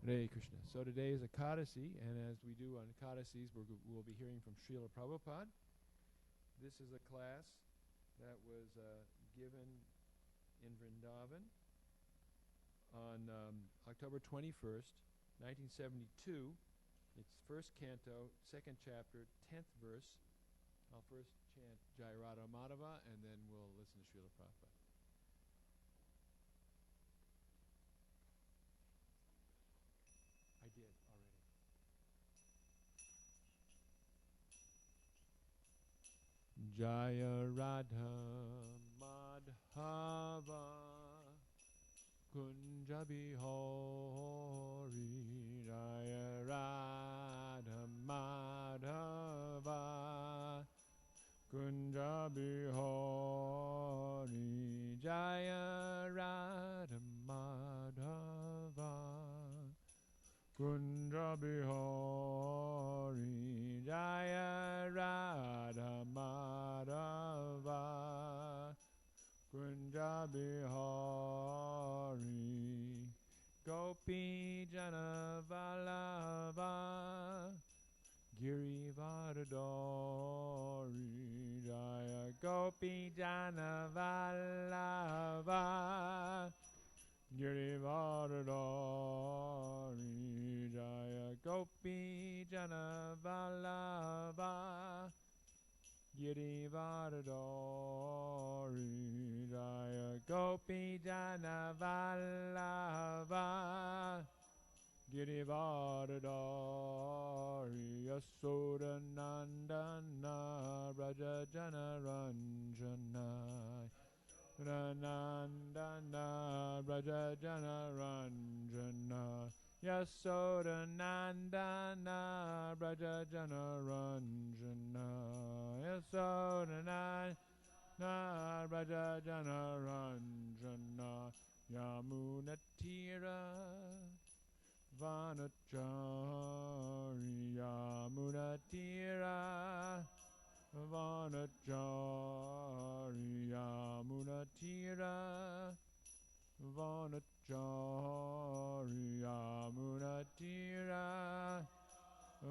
Hare Krishna. So today is Ekadasi, and as we do on Ekadasis, we'll be hearing from Srila Prabhupada. This is a class that was given in Vrindavan on October 21st, 1972. It's first canto, second chapter, 10th verse. I'll first chant Jai Radha Madhava, and then we'll listen to Srila Prabhupada. I did already. Jaya Radha Madhava Kunja Bihari Jaya Radha Madhava Kunja Bihari Jaya Radha Madhava Kunja Bihari Jaya Radha Madhava Kunja Bihari Gopi Jana Vallabha Girivardhari Jaya Gopi Jana Vallabha Girivardhari Jaya Gopi Jana Vallabha Girivardhari Jaya Gopi Jana Vallabha Girivardhari Yasoda Nandana Braja Jana Ranjana Nandana Braja Jana Ranjana Yasoda Nandana Braja Jana Ranjana Yasoda Nandana Braja Jana Ranjana Yamunatira Vanachari Yamunatira Vanachari Yamunatira Vanachari Yamunatira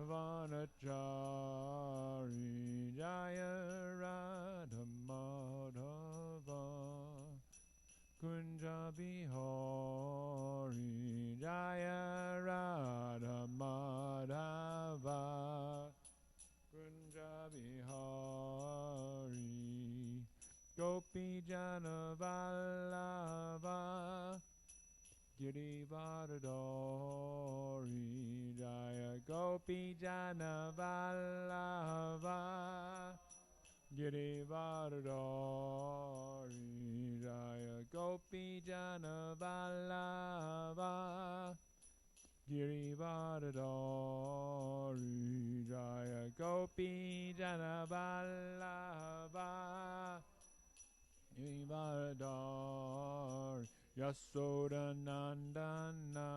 Vanachari Jaya Radha Madhava Kunja Bihari Jaya Radha Madhava Kunja Bihari Gopi Jana Vallabha Girivardhari Jaya Gopi Jana Vallabha Girivardhari Jaya Gopi Jana Vallabha Girivardhari Jaya Gopi Jana Vallabha Girivardhari Yasoda Nandana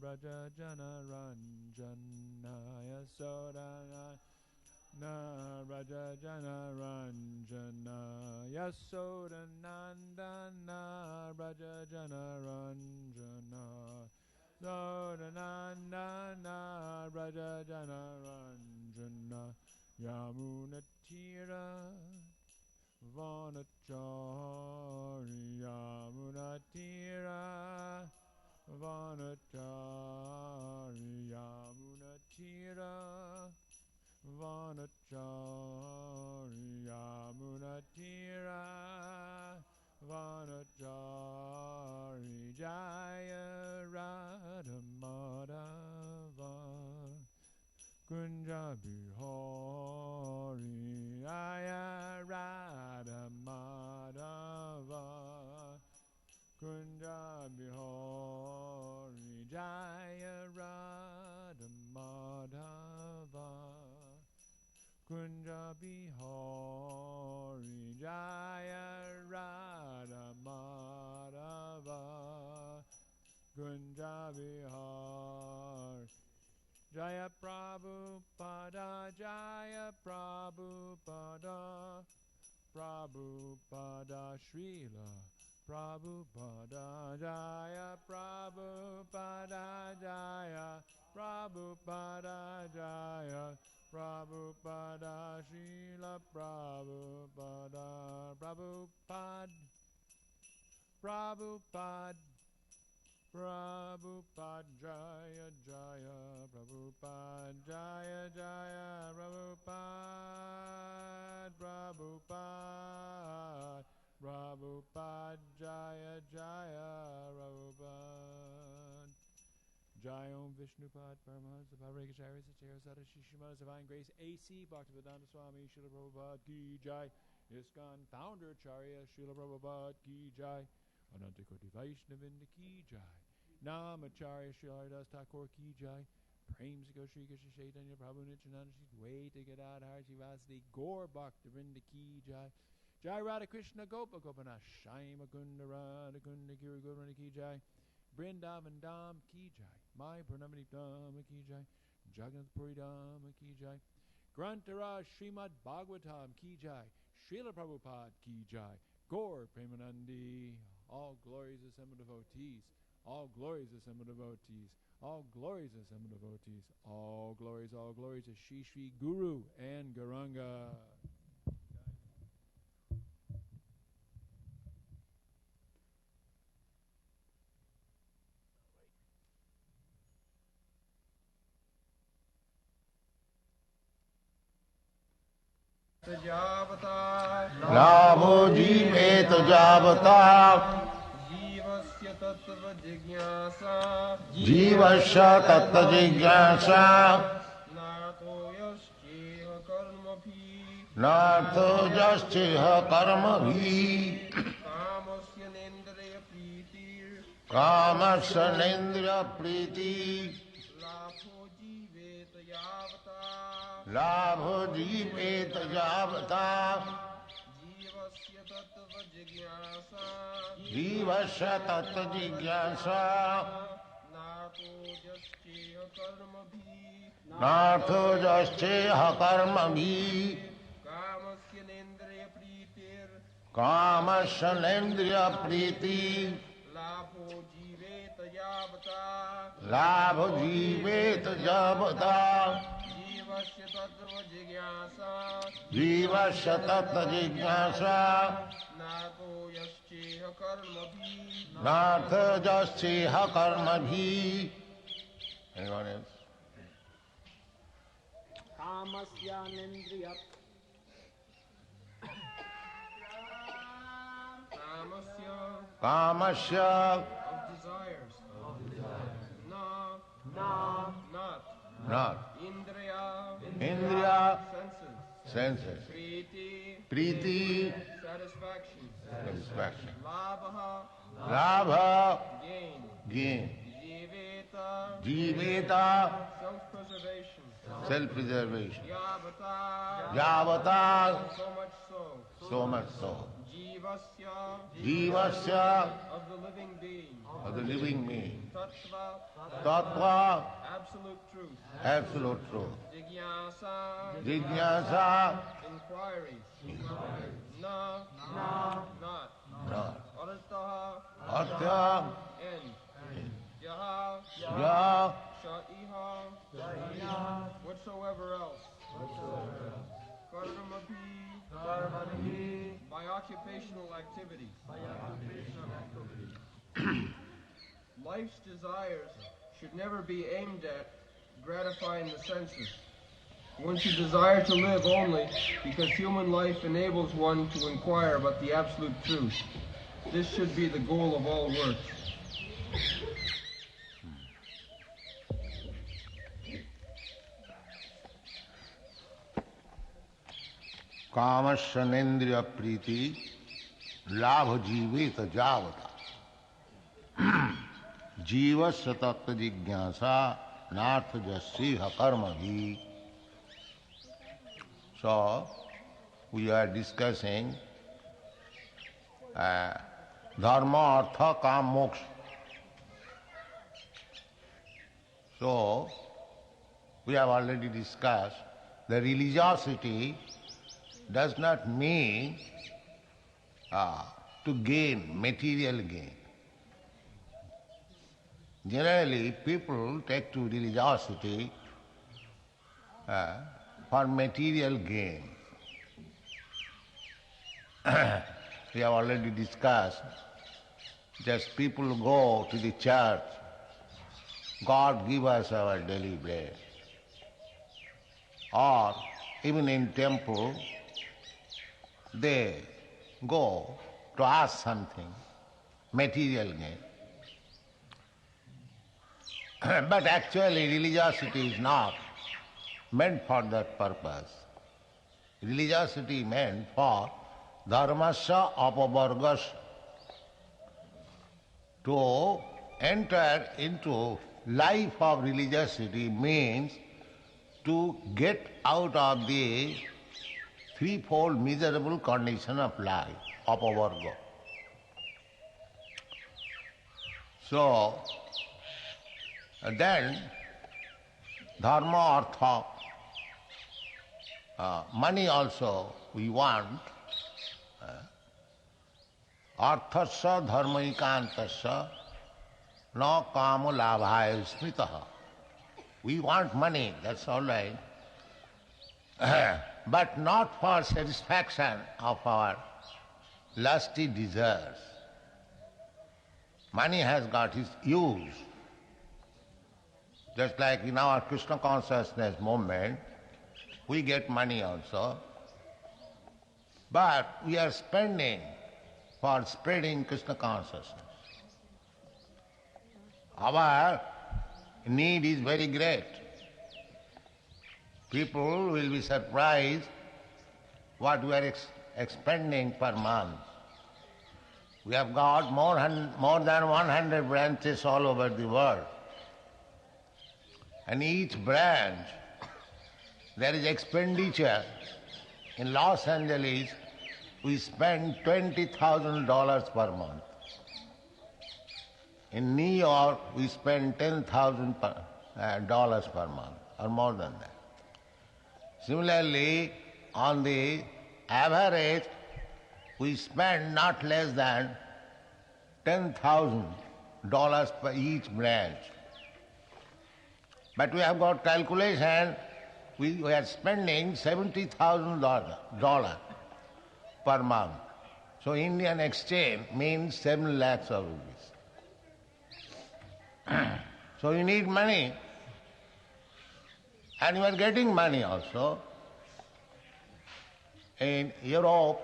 Braja Jana Ranjana Yasoda Nandana Braja Jana Ranjana Yasoda Nandana Braja Jana Ranjana Yasoda Nandana Braja Jana Ranjana Yamunatira Vanachari Yamunatira Vanachari Yamunatira Vanachari Yamunatira Vanachari Jaya Radha Madhava Kunja Bihari Jaya Radha Madhava Kunja Bihari Jaya Radha Madhava Kunja Bihari Jaya Radha Madhava Kunja Bihari Jaya Prabhupada Jaya Prabhupada Prabhupada Srila Prabhupada Jaya, Prabhupada Jaya, Prabhupada Jaya, Prabhupada Srila Prabhupada, Prabhupada, Prabhupada, Prabhupada Jaya Jaya, Prabhupada Jaya Jaya, Prabhupada, Prabhupada, Prabhupada Jaya Jaya, Prabhupada. Jai Om Vishnupad Paramahansa Parikacharya Satya Sadashi Shrimad Divine Grace A.C. Bhaktivedanta Swami Srila Prabhupada Ki Jai, ISKCON Founder Acharya Srila Prabhupada Ki Jai, Ananta Koti Vaishnavinda Ki Jai, Namacharya Srila Haridas Thakur Ki Jai, Prem Sikho Shri Krishna Chaitanya Prabhu Nityananda Shri Dvaita Gadadhar Shivasadi Gaur Bhaktivinoda Ki Jai, Jai Radha Krishna Gopa Gopana Shai Mukunda Radha Kunda Giri Govardhana Ki Jai, Vrindavan Dham Ki Jai, Mai Purnamani Dham Ki Jai, Jagannath Puri Dham Ki Jai, Grantaraj Srimad Bhagavatam Ki Jai, Srila Prabhupada Ki Jai, Gaur Premanandi, all glories assemble devotees, all glories assemble devotees, all glories assemble devotees, all glories to Shri Shri Guru and Gauranga. लाभो जीवेत जावता जीवस्य तत्व जिज्ञासा जीवस्य तत्व जिज्ञासा नातो यश्चेह कर्मभिः नार्थो यश्चेह कर्मभिः कामस्य नेन्द्रिय प्रीतिर् कामस्य नेन्द्रिय प्रीति लाभो जीवेत यावता लाभो जीवेत जावता जीवस्य तत्व जिज्ञासा जीवस्य तत्व जिज्ञासा नातो यश्चेह कर्मभिः नार्थो यश्चेह कर्मभिः कामस्य नेन्द्रिय प्रीतिर् कामस्य नेन्द्रिय प्रीति लाभो जीवेत यावता लाभ जीवेत जावता जीवस्य तत्व जिज्ञासा जीवस्य तत्व जिज्ञासा नातो यश्चेह कर्मभिः नाथ यश्चेह कर्मभिः. Anyone else? कामस्य कामस्य of desires na not not indriya indriya senses senses priti priti satisfaction satisfaction labha labha gain gain jiveta jiveta self-preservation self preservation yavata yavata so much so jivasya jivasya jivasya of the living being of the living being tattva tattva absolute truth absolute truth jigyasa jignasa inquiry na not not artha artha end yaha ya shaiha whatsoever else karmabhi by occupational activity life's desires should never be aimed at gratifying the senses. One should desire to live only because human life enables one to inquire about the absolute truth. This should be the goal of all work. कामस्य नेन्द्रिय प्रीति लाभ जीवेत जावता जीवस्य तत्व जिज्ञासा नाथ जस्येह कर्मभिः. So we are discussing dharma, artha, kam, moksha. So we have already discussed the religiosity does not mean to gain, material gain. Generally, people take to religiosity for material gain. We have already discussed, just people go to the church, God give us our daily bread. Or even in temple, they go to ask something, material gain. But actually religiosity is not meant for that purpose. Religiosity meant for dharmasya apavargasya. To enter into life of religiosity means to get out of the threefold miserable condition of life, apavarga. So, then dharma, artha, money also we want. Arthasya dharmaikantasya na kama labhaya smritaha. We want money, that's all right. But not for satisfaction of our lusty desires. Money has got its use. Just like in our Krishna consciousness movement, we get money also, but we are spending for spreading Krishna consciousness. Our need is very great. People will be surprised what we are expending per month. We have got more than 100 branches all over the world. And each branch, there is expenditure. In Los Angeles, we spend $20,000 per month. In New York, we spend $10,000 per month, or more than that. Similarly, on the average, we spend not less than $10,000 per each branch. But we have got calculation, we are spending $70,000 per month. So Indian exchange means 7 lakhs of rupees. So you need money, and you are getting money also. In Europe,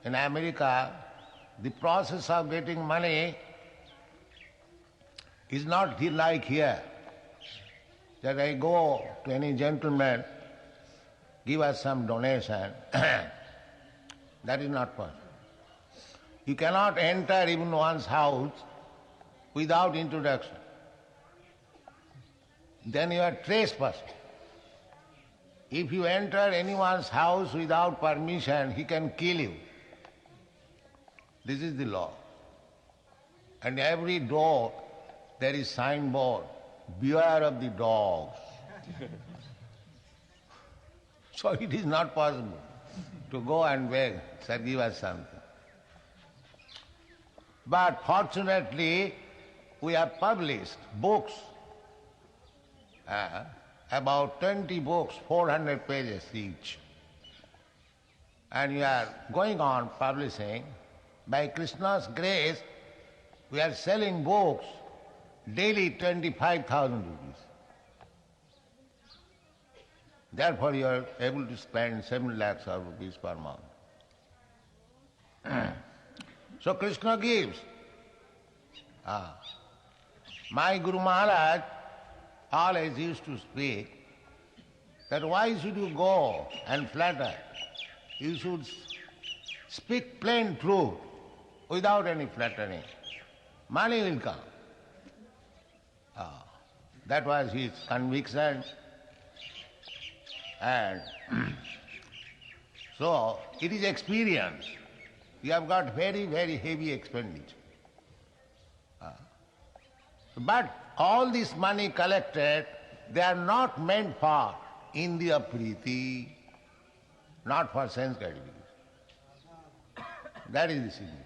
in America, the process of getting money is not like here. That I go to any gentleman, give us some donation. That is not possible. You cannot enter even one's house without introduction. Then you are trespassing. If you enter anyone's house without permission, he can kill you. This is the law. And every door there is signboard, beware of the dogs. So it is not possible to go and beg, sir, give us something. But fortunately, we have published books, about 20 books, 400 pages each. And we are going on publishing. By Krishna's grace, we are selling books daily 25,000 rupees. Therefore you are able to spend 7 lakhs of rupees per month. So Krishna gives. My Guru Maharaj always used to speak that why should you go and flatter? You should speak plain truth without any flattering. Money will come. That was his conviction. And so it is experience. You have got very, very heavy expenditure. But all this money collected, they are not meant for Indriya Priti, not for sense gratification. That is the significance.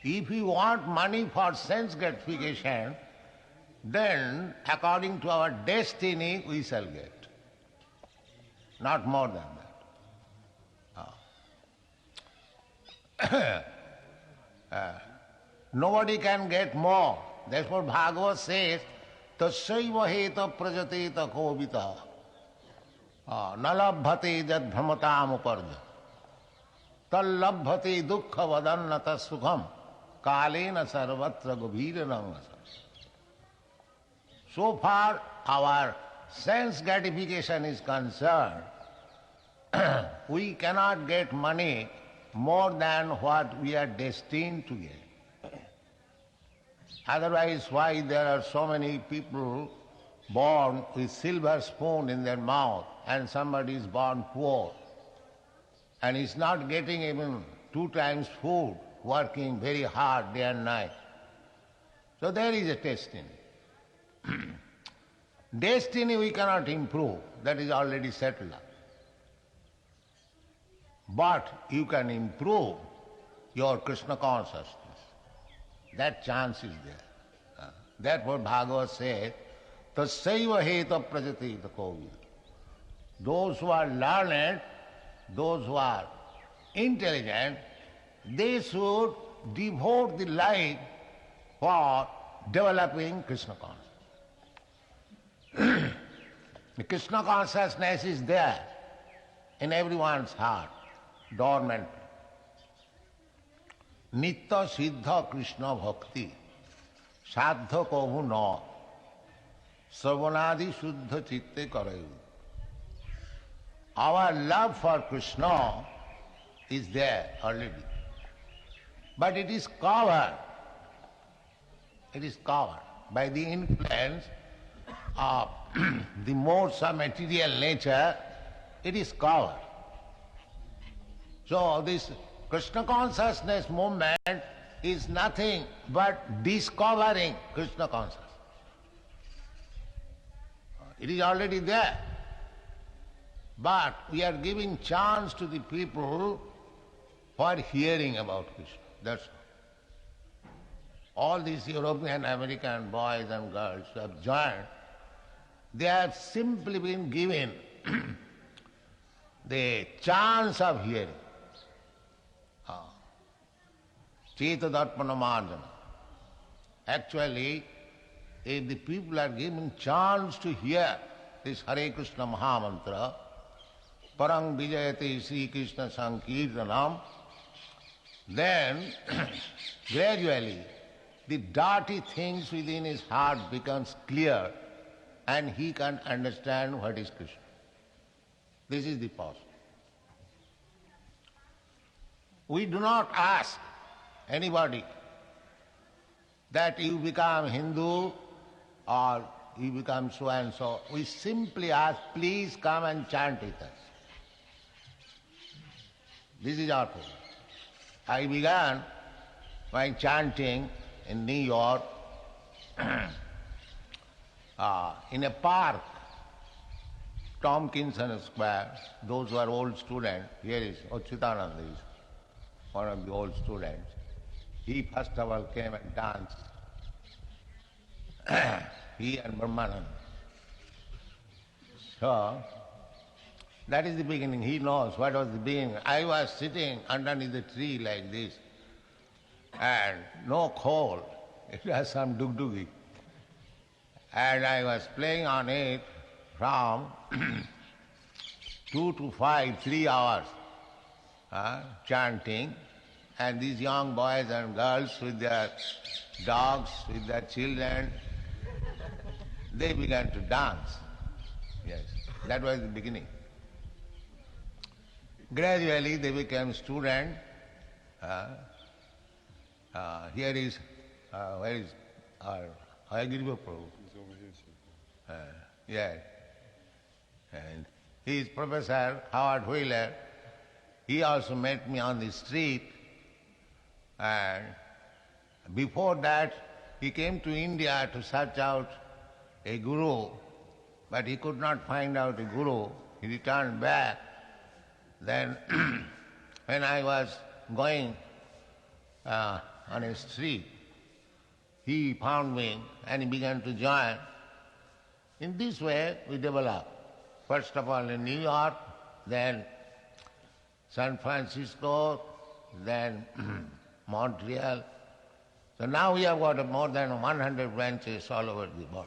If you want money for sense gratification, then according to our destiny we shall get. Not more than that. Nobody can get more. That's what Bhagavad says, Tasyaiva heta prajateta kovita nalabhate jad bhramatam uparja tallabhate dukkha vadannata sukham kalena sarvatra gobhira nangasa. So far our sense gratification is concerned, we cannot get money more than what we are destined to get. Otherwise, why there are so many people born with silver spoon in their mouth and somebody is born poor and is not getting even 2 times food, working very hard day and night. So there is a destiny. Destiny we cannot improve, that is already settled up. But you can improve your Krishna consciousness. That chance is there. Therefore Bhagavad says, Tasyaiva heta prajati kovi. Those who are learned, those who are intelligent, they should devote the life for developing Krishna consciousness. The Krishna consciousness is there in everyone's heart, dormant. Nitya siddha Krishna bhakti sadha kabhu na sarvanadi shuddha chitte karayu. Our love for Krishna is there already. But it is covered. It is covered by the influence of the modes of material nature. It is covered. So this Krishna consciousness movement is nothing but discovering Krishna consciousness. It is already there. But we are giving chance to the people for hearing about Krishna. That's all these European, American boys and girls who have joined, they have simply been given the chance of hearing. Cheta Darpana Marjana. Actually, if the people are given chance to hear this Hare Krishna Mahamantra, Parang Vijayate Sri Krishna Sankirtanam, then gradually the dirty things within his heart becomes clear and he can understand what is Krishna. This is the possible. We do not ask anybody that you become Hindu or you become so and so. We simply ask, please come and chant with us. This is our program. I began by chanting in New York in a park, Tompkinson Square. Those who are old students, here is Achyutananda, is one of the old students. He first of all came and danced. He and Brahmananda. So, that is the beginning. He knows what was the beginning. I was sitting underneath the tree like this, and no cold. It was some dugdugi. And I was playing on it from 2 to 5, 3 hours, chanting. And these young boys and girls with their dogs, with their children, they began to dance. Yes, that was the beginning. Gradually they became students. Here is, where is our Hayagriva Prabhu? He's over here, sir. Yes. And he is Professor Howard Wheeler. He also met me on the street. And before that, he came to India to search out a guru, but he could not find out a guru. He returned back. Then, when I was going on a street, he found me and he began to join. In this way we develop. First of all in New York, then San Francisco, then Montreal. So now we have got more than 100 branches all over the world.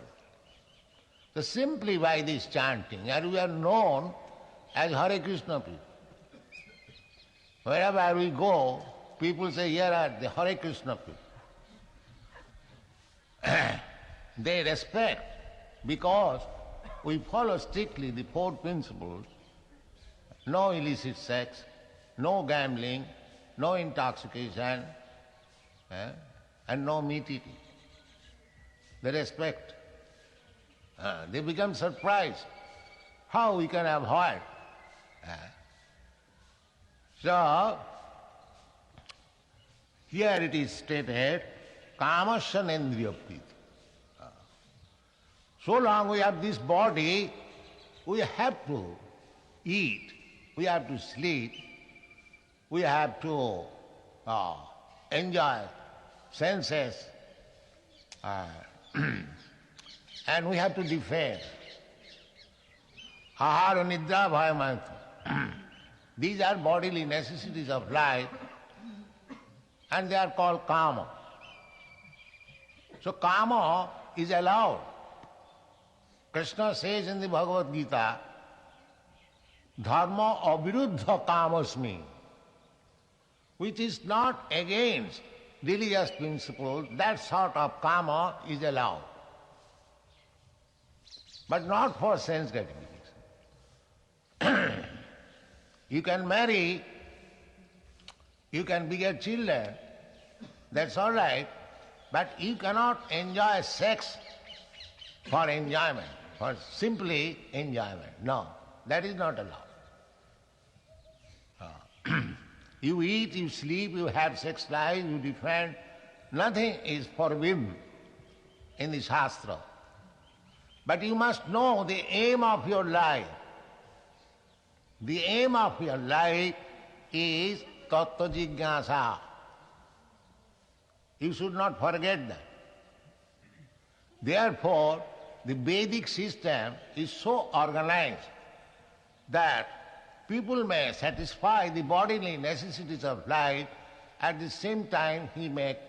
So simply by this chanting, and we are known as Hare Krishna people. Wherever we go, people say, here are the Hare Krishna people. They respect because we follow strictly the four principles: no illicit sex, no gambling, no intoxication, and no meat eating. They respect. They become surprised how we can avoid. So, here it is stated, kamasya nendriya priti. So long we have this body, we have to eat, we have to sleep, we have to enjoy senses, and we have to defend. Ahara nidra bhayamanta. These are bodily necessities of life, and they are called kama. So kama is allowed. Krishna says in the Bhagavad Gita, dharma aviruddha kamasmi, which is not against religious principles. That sort of kama is allowed, but not for sense gratification. You can marry, you can beget children, that's all right, but you cannot enjoy sex for enjoyment, for simply enjoyment. No, that is not allowed. You eat, you sleep, you have sex life, you defend. Nothing is forbidden in the Shastra. But you must know the aim of your life. The aim of your life is tattva jignasa. You should not forget that. Therefore, the Vedic system is so organized that people may satisfy the bodily necessities of life, at the same time he may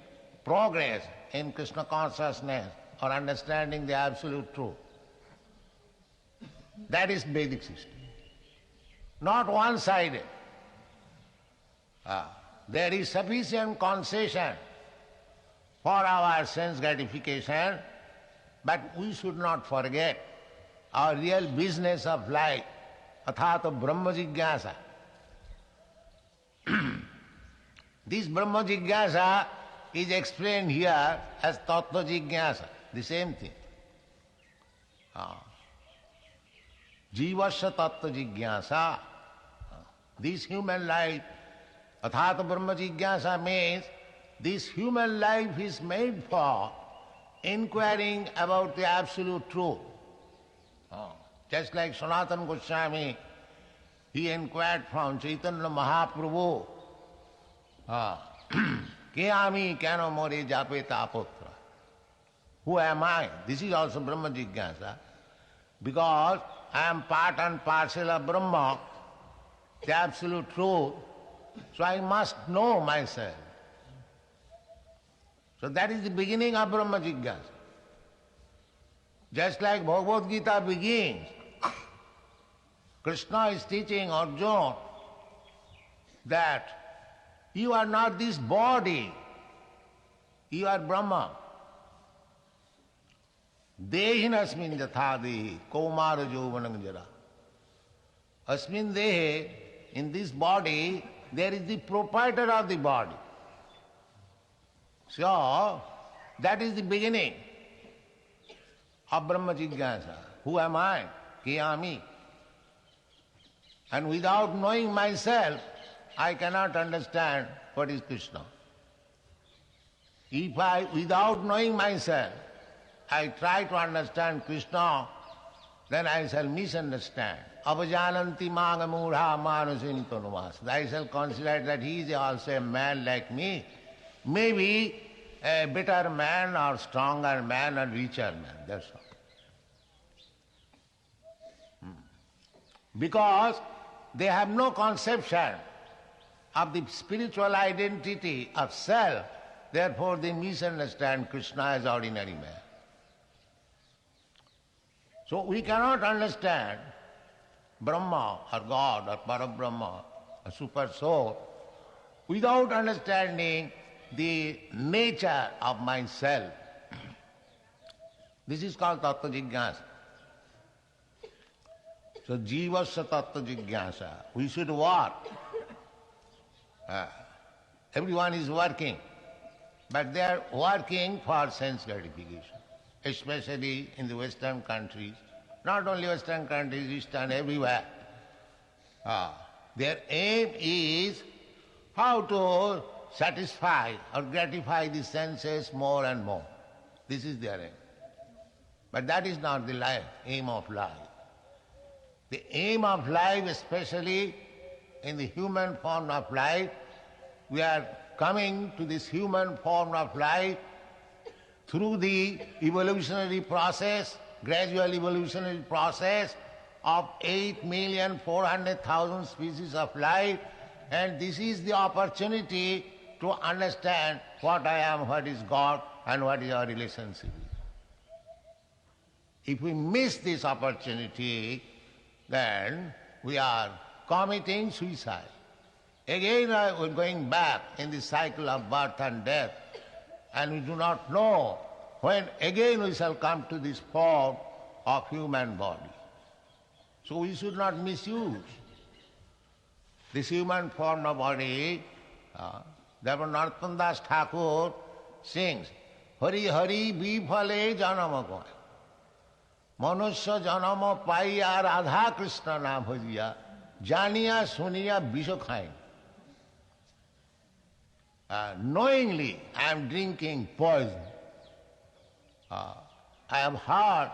progress in Krishna consciousness or understanding the absolute truth. That is Vedic system. Not one-sided. There is sufficient concession for our sense gratification, but we should not forget our real business of life, athata brahma jigyasa. This brahma jigyasa is explained here as tattva jigyasa, the same thing. Jivasya tattva jigyasa. This human life, athata brahma jigyasa, means this human life is made for inquiring about the absolute truth. Just like Sanatana Goswami, he inquired from Chaitanya Mahaprabhu, Kayami kano more jape tapotra. Who am I? This is also Brahma Jigyasa. Because I am part and parcel of Brahma, the absolute truth, so I must know myself. So that is the beginning of Brahma Jigyasa. Just like Bhagavad Gita begins, Krishna is teaching Arjuna that you are not this body, you are Brahma. Dehin asmin jatha dehi, kaumara jovanam jara. Asmin dehe, in this body, there is the proprietor of the body. So, that is the beginning of Brahma Jigyasa. Who am I? Kiyami. And without knowing myself, I cannot understand what is Krishna. If I, without knowing myself, I try to understand Krishna, then I shall misunderstand. Avajananti manga mudha manusim tanumas. I shall consider that he is also a man like me, maybe a better man or stronger man or richer man, that's all. Because they have no conception of the spiritual identity of self, therefore they misunderstand Krishna as ordinary man. So we cannot understand Brahma or God or Parabrahma, a super soul, without understanding the nature of myself. This is called Tattva Jigyasa. So Jivasya Tattva Jigyasa. We should work. Everyone is working, but they are working for sense gratification, especially in the Western countries. Not only Western countries, Eastern, everywhere. Their aim is how to satisfy or gratify the senses more and more. This is their aim. But that is not the life, aim of life. The aim of life, especially in the human form of life, we are coming to this human form of life through the evolutionary process, gradual evolutionary process of 8,400,000 species of life, and this is the opportunity to understand what I am, what is God, and what is our relationship. If we miss this opportunity, then we are committing suicide. Again we are going back in the cycle of birth and death, and we do not know when again we shall come to this form of human body. So we should not misuse this human form of body. Therefore Narottam Das Thakur sings, Hari Hari Bifale Janama Goy. Manusya Janama Paiya Radha Krishna Na Bhajiya Janiya Suniya Bisho Khain. Knowingly I am drinking poison. I have heard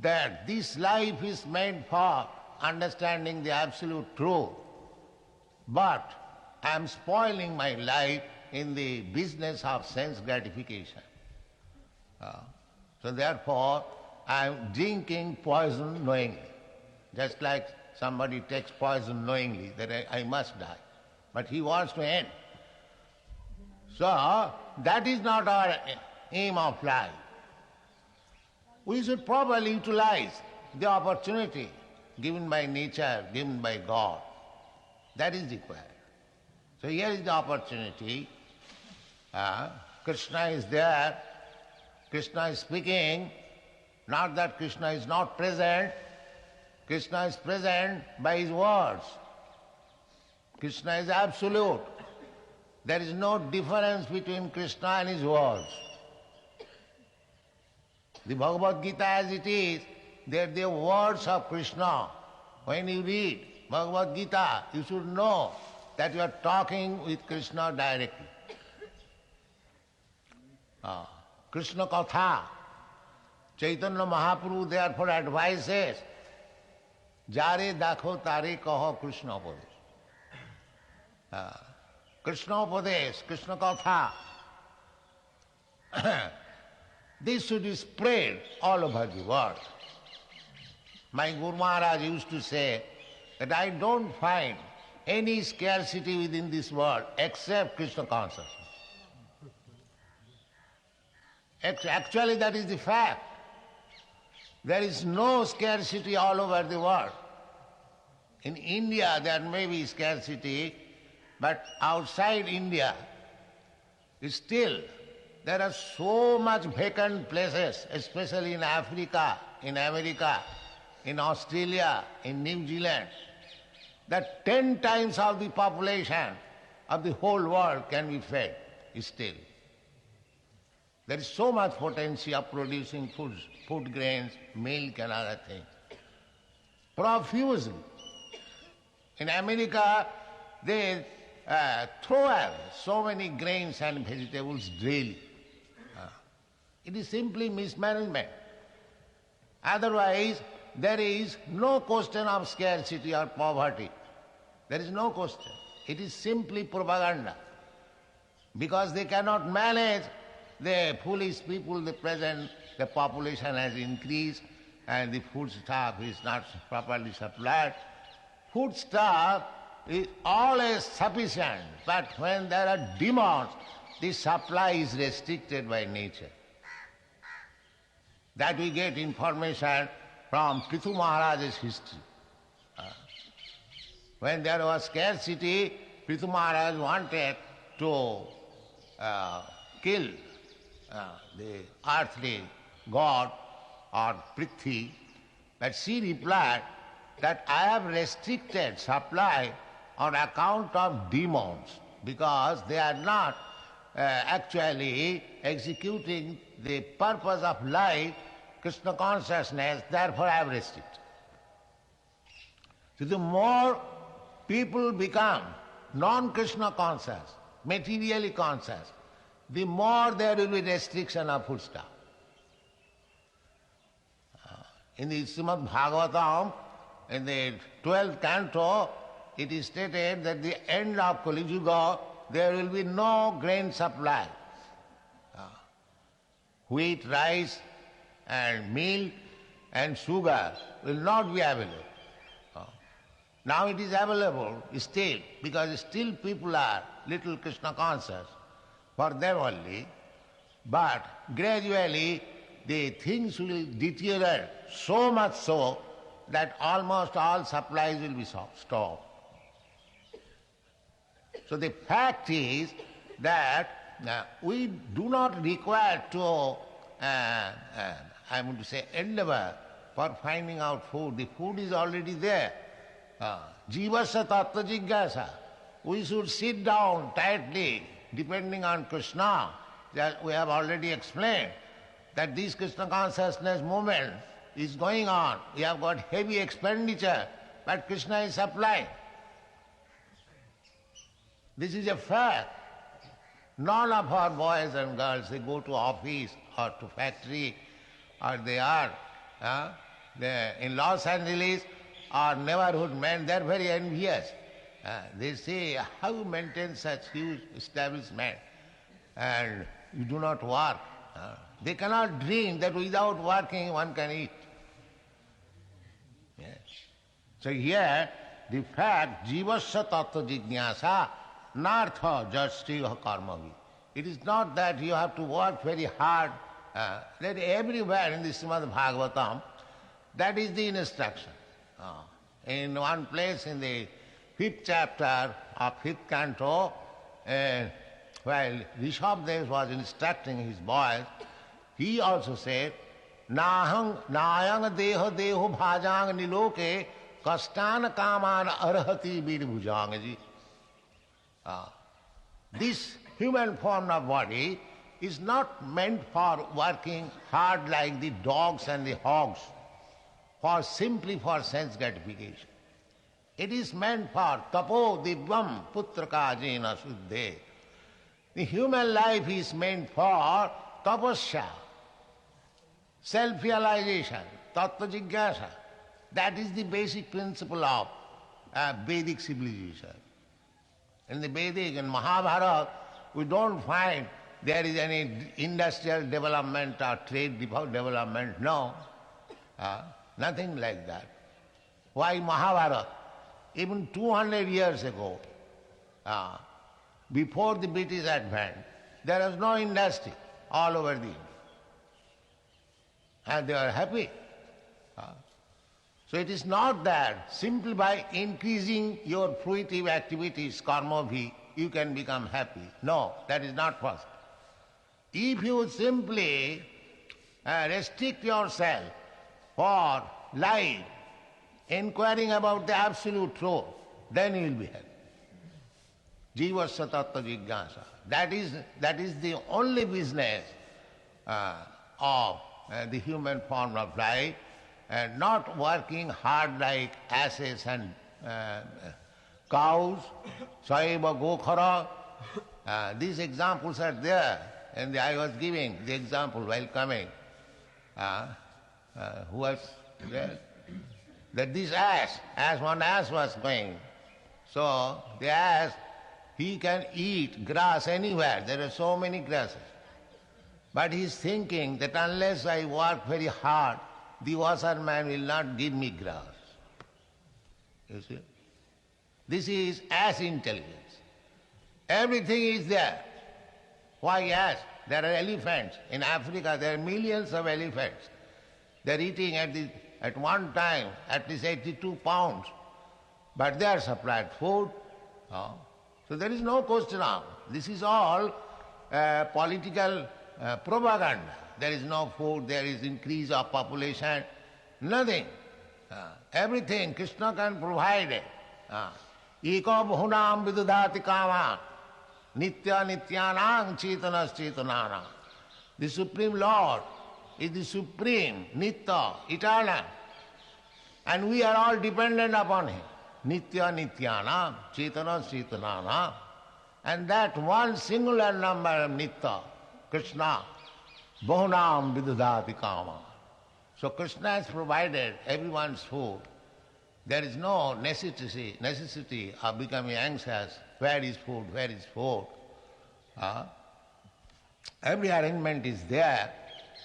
that this life is made for understanding the absolute truth, but I am spoiling my life in the business of sense gratification. So therefore I am drinking poison knowingly, just like somebody takes poison knowingly that I must die, but he wants to end. So that is not our aim of life. We should properly utilize the opportunity given by nature, given by God. That is required. So here is the opportunity. Krishna is there. Krishna is speaking. Not that Krishna is not present. Krishna is present by his words. Krishna is absolute. There is no difference between Krishna and his words. The Bhagavad Gita as it is, they are the words of Krishna. When you read Bhagavad Gita, you should know that you are talking with Krishna directly. Krishna Katha. Chaitanya Mahaprabhu therefore advises, Jare dakho tare kaho Krishna Upadesh. Krishna Upadesh, Krishna Katha. This should be spread all over the world. My Guru Maharaj used to say that I don't find any scarcity within this world except Krishna consciousness. Actually, that is the fact. There is no scarcity all over the world. In India, there may be scarcity, but outside India, still there are so much vacant places, especially in Africa, in America, in Australia, in New Zealand, that 10 times of the population of the whole world can be fed still. There is so much potential of producing food grains, milk and other things. Profusely. In America, they throw away so many grains and vegetables daily. It is simply mismanagement. Otherwise, there is no question of scarcity or poverty. There is no question. It is simply propaganda. Because they cannot manage the foolish people, the present, the population has increased and the food stuff is not properly supplied. Food stuff is always sufficient, but when there are demands, the supply is restricted by nature. That we get information from Prithu Maharaj's history. When there was scarcity, Prithu Maharaj wanted to kill the earthly god or Prithvi, but she replied that I have restricted supply on account of demons because they are not actually executing the purpose of life, Krishna consciousness, therefore I have restricted. So the more people become non-Krishna conscious, materially conscious, the more there will be restriction of food stuff. In the Srimad Bhagavatam, in the 12th canto, it is stated that the end of Kali Yuga, there will be no grain supply. Wheat, rice and milk and sugar will not be available. Now it is available still, because still people are little Krishna conscious, for them only, but gradually the things will deteriorate so much so that almost all supplies will be stopped. So the fact is that we do not require to, I want to say, endeavor for finding out food. The food is already there. Jivasya tattva jigyasa. We should sit down tightly, depending on Krishna. That we have already explained that this Krishna consciousness movement is going on. We have got heavy expenditure, but Krishna is supplying. This is a fact. None of our boys and girls, they go to office or to factory, or they are in Los Angeles or neighborhood men, they are very envious. They say, how you maintain such huge establishment and you do not work? They cannot dream that without working one can eat. Yes. So here, the fact, jivasya tattva jignasa, nartha jastiha karmavi. It is not that you have to work very hard. That everywhere in the Srimad Bhagavatam, that is the instruction. In one place in the 5th chapter of 5th canto, while Rishabdev was instructing his boys, he also said, Nahang deho deho bhajang niloke kastana kaman arhati vidbhujangaji. This human form of body is not meant for working hard like the dogs and the hogs, simply for sense gratification. It is meant for tapo divyam putraka jena suddhe. The human life is meant for tapasya, self-realization, tattva jigyasa. That is the basic principle of Vedic civilization. In the Vedic and Mahabharata, we don't find there is any industrial development or trade development. No, nothing like that. Why Mahabharata? Even 200 years ago, before the British advent, there was no industry all over the India. And they were happy. So it is not that simply by increasing your fruitive activities, karma-bhi, you can become happy. No, that is not possible. If you simply restrict yourself for life, inquiring about the absolute truth, then you will be happy. Jivasya tattva jigyasa. That is the only business of the human form of life, and not working hard like asses and cows, saiva gokhara. These examples are there, and I was giving the example while coming. Who was there? that this ass, as one ass was going, so the ass, he can eat grass anywhere. There are so many grasses. But he is thinking that unless I work very hard, the washerman will not give me grass. You see? This is ass intelligence. Everything is there. Why ass? There are elephants. In Africa there are millions of elephants. They are eating at one time at least 82 pounds. But they are supplied food. So there is no question of. This is all political propaganda. There is no food, there is increase of population, nothing. Everything Krishna can provide it. Eko bhunam vidudhati kama nitya nityanang chetanas chetanana. The Supreme Lord is the Supreme, Nitya, eternal. And we are all dependent upon Him. Nitya nityanam chetanas chetanana. And that one singular number of Nitya, Krishna, Bahunam vidudhati kama. So Krishna has provided everyone's food. There is no necessity of becoming anxious. Where is food? Where is food? Every arrangement is there.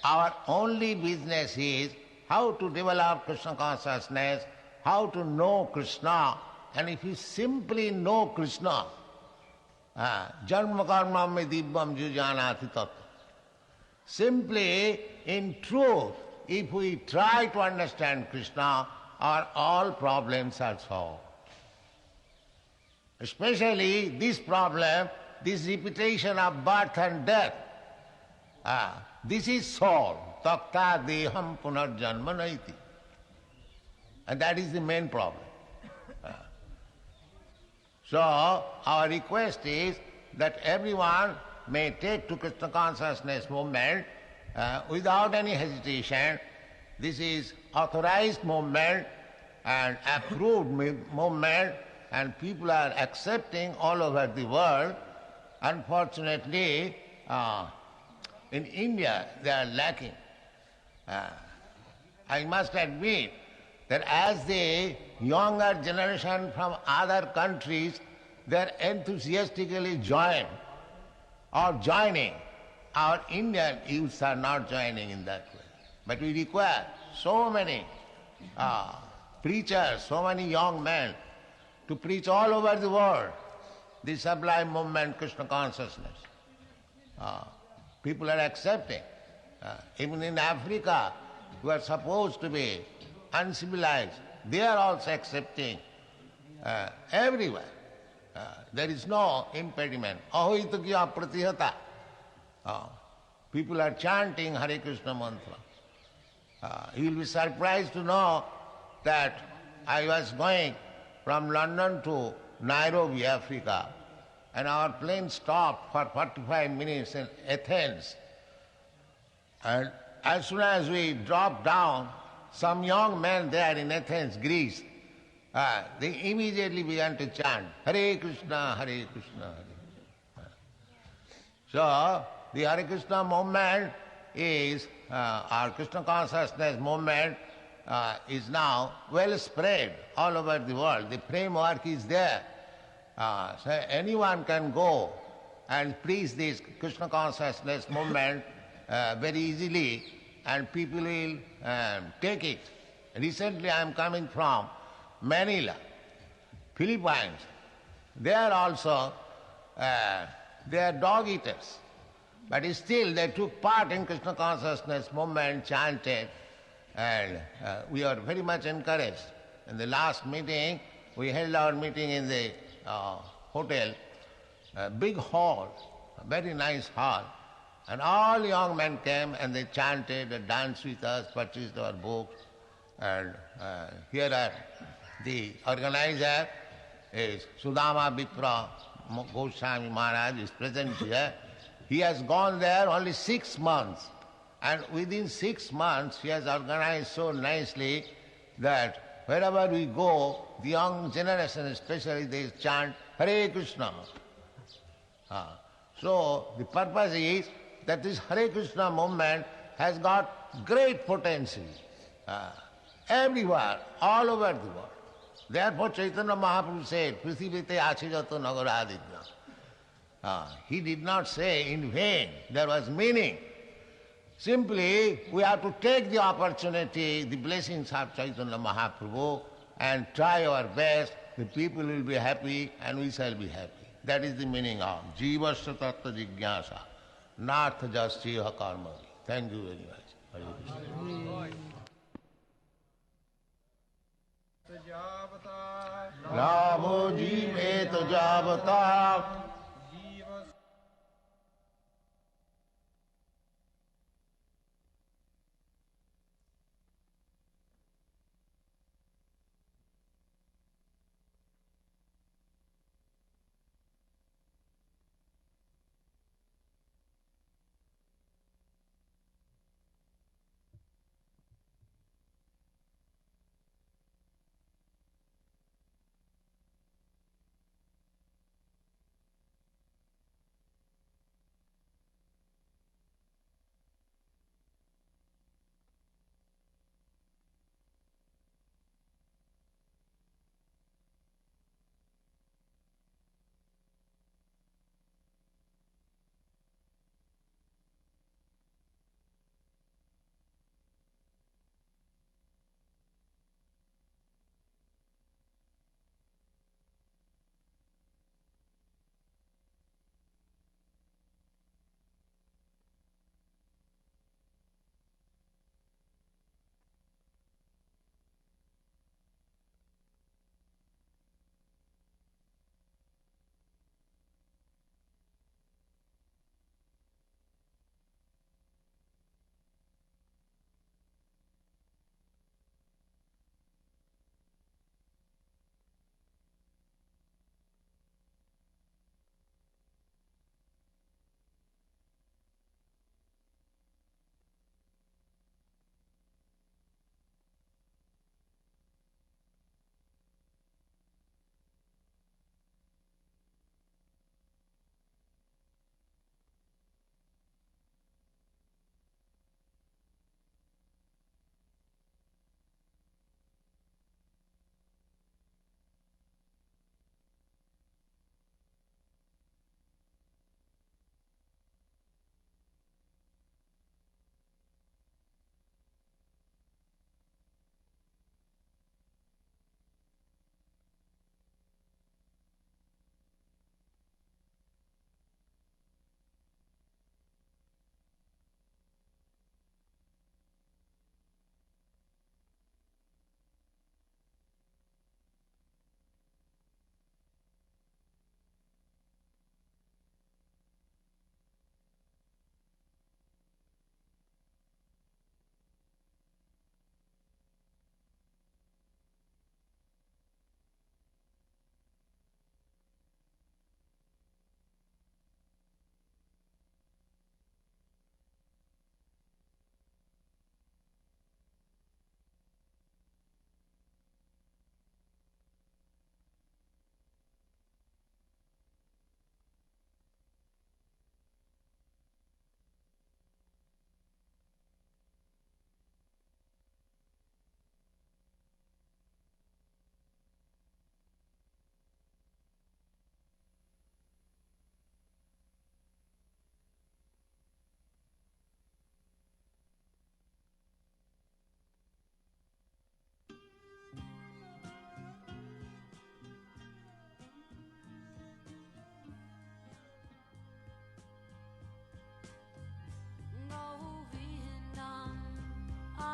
Our only business is how to develop Krishna consciousness, how to know Krishna. And if you simply know Krishna, janma karma me dibbam jujanati tattva. Simply, in truth, if we try to understand Krishna, our all problems are solved. Especially this problem, this repetition of birth and death. This is solved. Takta deham punarjanma naiti. And that is the main problem. So, our request is that everyone may take to Krishna consciousness movement without any hesitation. This is authorized movement and approved movement, and people are accepting all over the world. Unfortunately, in India they are lacking. I must admit that as the younger generation from other countries, they are enthusiastically joining. Our Indian youths are not joining in that way. But we require so many preachers, so many young men to preach all over the world the sublime movement, Krishna consciousness. People are accepting. Even in Africa, who are supposed to be uncivilized, they are also accepting. Everywhere. There is no impediment. Ahoitakya pratihata. People are chanting Hare Krishna mantra. You will be surprised to know that I was going from London to Nairobi, Africa, and our plane stopped for 45 minutes in Athens. And as soon as we dropped down, some young men there in Athens, Greece, they immediately began to chant, Hare Krishna, Hare Krishna, Hare Krishna. So, the Hare Krishna movement is, our Krishna consciousness movement is now well spread all over the world. The framework is there. So anyone can go and preach this Krishna consciousness movement very easily, and people will take it. Recently I am coming from Manila, Philippines. They are also, they are dog eaters. But still they took part in Krishna consciousness movement, chanted, and we are very much encouraged. In the last meeting, we held our meeting in the hotel, a big hall, a very nice hall. And all young men came and they chanted and danced with us, purchased our books. And here are the organizer is Sudama Vipra Goswami Maharaj is present here. He has gone there only 6 months. And within 6 months he has organized so nicely that wherever we go, the young generation especially, they chant Hare Krishna. So the purpose is that this Hare Krishna movement has got great potential. everywhere, all over the world. Therefore Chaitanya Mahaprabhu said, Prithivite ache jato nagaradidna. He did not say in vain, there was meaning. Simply, we have to take the opportunity, the blessings of Chaitanya Mahaprabhu, and try our best. The people will be happy and we shall be happy. That is the meaning of Jivasya Tattva Jigyasa, Nartha Jasya Karmani. Thank you very much. Hare Krishna. Namo Jivet Javata.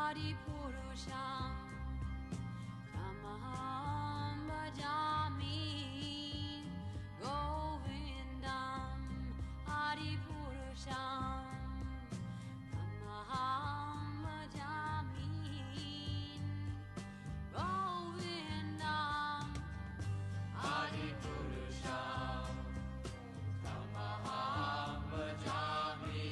Adipurusha